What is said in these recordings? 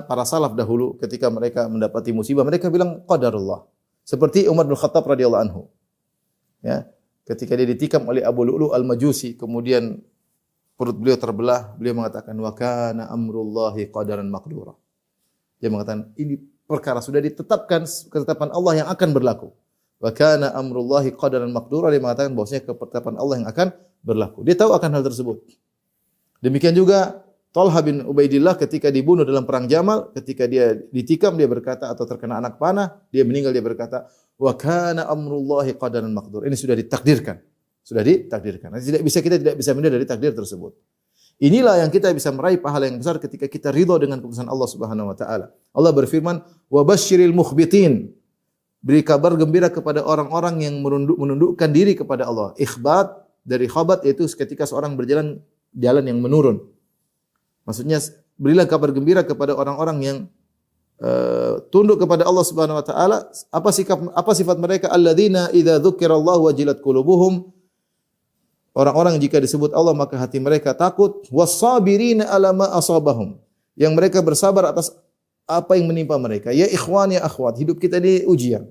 para salaf dahulu ketika mereka mendapati musibah, mereka bilang qadarullah. Seperti Umar bin Khattab radhiyallahu anhu. Ya, ketika dia ditikam oleh Abu Lu'lu' al-Majusi, kemudian perut beliau terbelah, beliau mengatakan wa kana amrullahi qadaran maqdura. Dia mengatakan ini perkara sudah ditetapkan, ketetapan Allah yang akan berlaku. Wa kana amrullahi qadaran maqdura, dia mengatakan bahwasanya ketetapan Allah yang akan berlaku. Dia tahu akan hal tersebut. Demikian juga Talha bin Ubaidillah ketika dibunuh dalam perang Jamal, ketika dia ditikam dia berkata atau terkena anak panah, dia meninggal dia berkata, "Wa kana amrullahi qadaran maqdur." Ini sudah ditakdirkan. Sudah ditakdirkan. Kita tidak bisa menilai dari takdir tersebut. Inilah yang kita bisa meraih pahala yang besar ketika kita ridha dengan keputusan Allah Subhanahu wa taala. Allah berfirman, "Wa basyiril mukhbitin." Beri kabar gembira kepada orang-orang yang menundukkan diri kepada Allah. Ikhbat dari khabat yaitu ketika seorang berjalan jalan yang menurun. Maksudnya berilah kabar gembira kepada orang-orang yang tunduk kepada Allah Subhanahu wa taala. Apa sifat mereka? Alladzina idza dzukirallahu wajilat qulubuhum. Orang-orang jika disebut Allah maka hati mereka takut. Was-sabirina ala ma asabahum. Yang mereka bersabar atas apa yang menimpa mereka. Ya ikhwan ya akhwat, hidup kita ini ujian.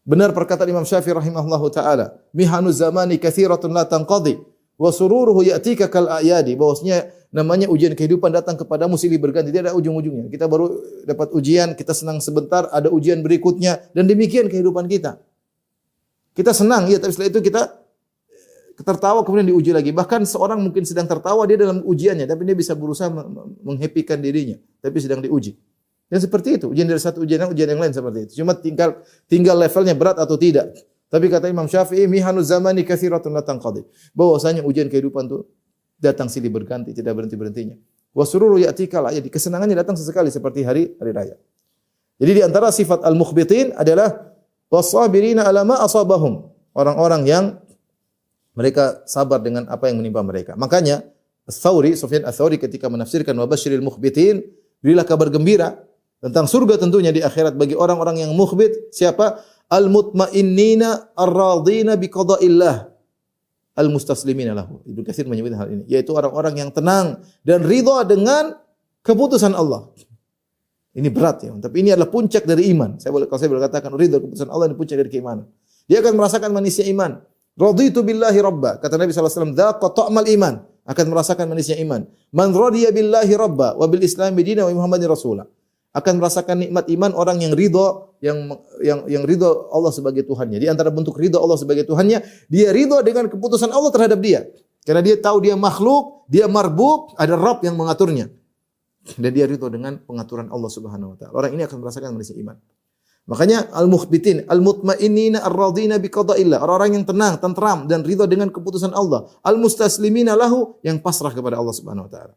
Benar perkataan Imam Syafi'i rahimahullahu taala, mihanu zamani katsiratun la tanqadi wa sururuhu ya'tika kal ayadi. Bahwasanya namanya ujian kehidupan datang kepadamu silih berganti, tidak ada ujung-ujungnya. Kita baru dapat ujian, kita senang sebentar, ada ujian berikutnya, dan demikian kehidupan kita. Kita senang, ya, tapi setelah itu kita tertawa kemudian diuji lagi. Bahkan seorang mungkin sedang tertawa dia dalam ujiannya, tapi dia bisa berusaha menghappykan dirinya, tapi sedang diuji. Dan seperti itu, ujian dari satu ujian yang lain seperti itu. Cuma tinggal levelnya berat atau tidak. Tapi kata Imam Syafi'i, mihanu zamani katsiratun la tanqadi. Bahwasanya ujian kehidupan itu datang silih berganti, tidak berhenti-berhentinya. Wa sururu ya'tika la, jadi kesenangannya datang sesekali seperti hari raya. Jadi di antara sifat al-mukhbitin adalah was-sabirina ala ma asabahum. Orang-orang yang mereka sabar dengan apa yang menimpa mereka. Makanya Sufyan Ats-Tsauri ketika menafsirkan wa basyiril mukhbitin, berilah kabar gembira tentang surga tentunya di akhirat bagi orang-orang yang mukhbit. Siapa? Al-mutmainnina ar-radina bi qada'illah. Al-mustaslimina lahu. Ibnu Katsir menyebut hal ini, yaitu orang-orang yang tenang dan ridha dengan keputusan Allah. Ini berat ya, tapi ini adalah puncak dari iman. Kalau saya boleh katakan ridha keputusan Allah ini puncak dari keimanan. Dia akan merasakan manisnya iman. Raditu billahi rabba. Kata Nabi sallallahu alaihi wasallam, "Dzaqa ta'mal iman." Akan merasakan manisnya iman. Man radiya billahi rabba wa bil islam dinan wa Muhammadin rasula. Akan merasakan nikmat iman orang yang ridha, yang ridha Allah sebagai Tuhannya. Di antara bentuk ridha Allah sebagai Tuhannya, dia ridha dengan keputusan Allah terhadap dia. Karena dia tahu dia makhluk, dia marbub, ada Rabb yang mengaturnya. Dan dia ridha dengan pengaturan Allah Subhanahu wa taala. Orang ini akan merasakan manisnya iman. Makanya al-mukhbitin, al-mutmainnina ar-radina bi qada'illah. Orang-orang yang tenang, tentram dan ridha dengan keputusan Allah. Al-mustaslimina lahu, yang pasrah kepada Allah Subhanahu wa taala.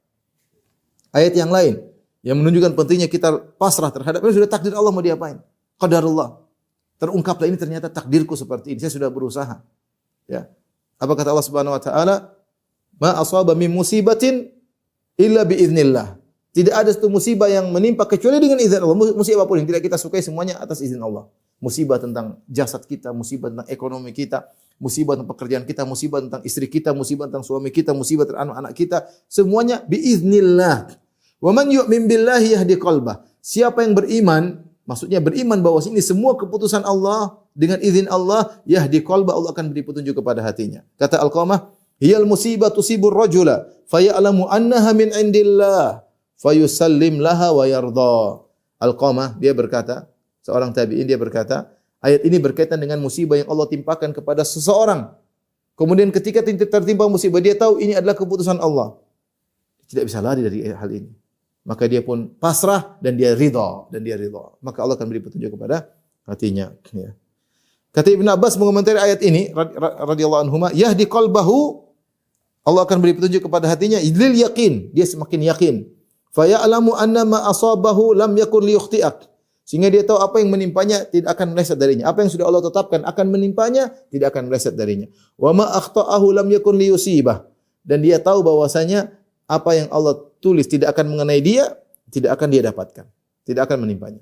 Ayat yang lain yang menunjukkan pentingnya kita pasrah terhadap ini, sudah takdir Allah mau diapain? Qadarullah. Terungkaplah ini ternyata takdirku seperti ini, saya sudah berusaha. Ya. Apa kata Allah Subhanahu wa taala? Ma asaba min musibatin illa bi idznillah. Tidak ada satu musibah yang menimpa kecuali dengan izin Allah. Musibah apapun yang tidak kita sukai semuanya atas izin Allah. Musibah tentang jasad kita, musibah tentang ekonomi kita, musibah tentang pekerjaan kita, musibah tentang istri kita, musibah tentang suami kita, musibah tentang anak kita, semuanya biiznillah. Wa man yu'min billahi yahdi qalbah. Siapa yang beriman, maksudnya beriman bahwa ini semua keputusan Allah dengan izin Allah, yahdi qalbah, Allah akan beri petunjuk kepada hatinya. Kata Alqamah, hiyal musibah tusibur rajula faya'lamu annaha min indillah fayusallim laha wa yarda. Alqamah dia berkata, seorang tabi'in dia berkata, ayat ini berkaitan dengan musibah yang Allah timpakan kepada seseorang. Kemudian ketika tertimpa musibah dia tahu ini adalah keputusan Allah. Tidak bisa lari dari hal ini. Maka dia pun pasrah dan dia ridha. Maka Allah akan beri petunjuk kepada hatinya. Ya. Kata Ibnu Abbas mengomentari ayat ini radhiyallahu anhuma, yahdi qalbahu, Allah akan beri petunjuk kepada hatinya lil yaqin, dia semakin yakin. Fa ya'lamu anna ma asabahu lam yakun liyukhti'ak. Sehingga dia tahu apa yang menimpanya tidak akan meleset darinya. Apa yang sudah Allah tetapkan akan menimpanya tidak akan meleset darinya. Wa ma akhta'ahu lam yakun liyusibah. Dan dia tahu bahwasanya apa yang Allah tulis tidak akan mengenai dia, tidak akan dia dapatkan, tidak akan menimpanya.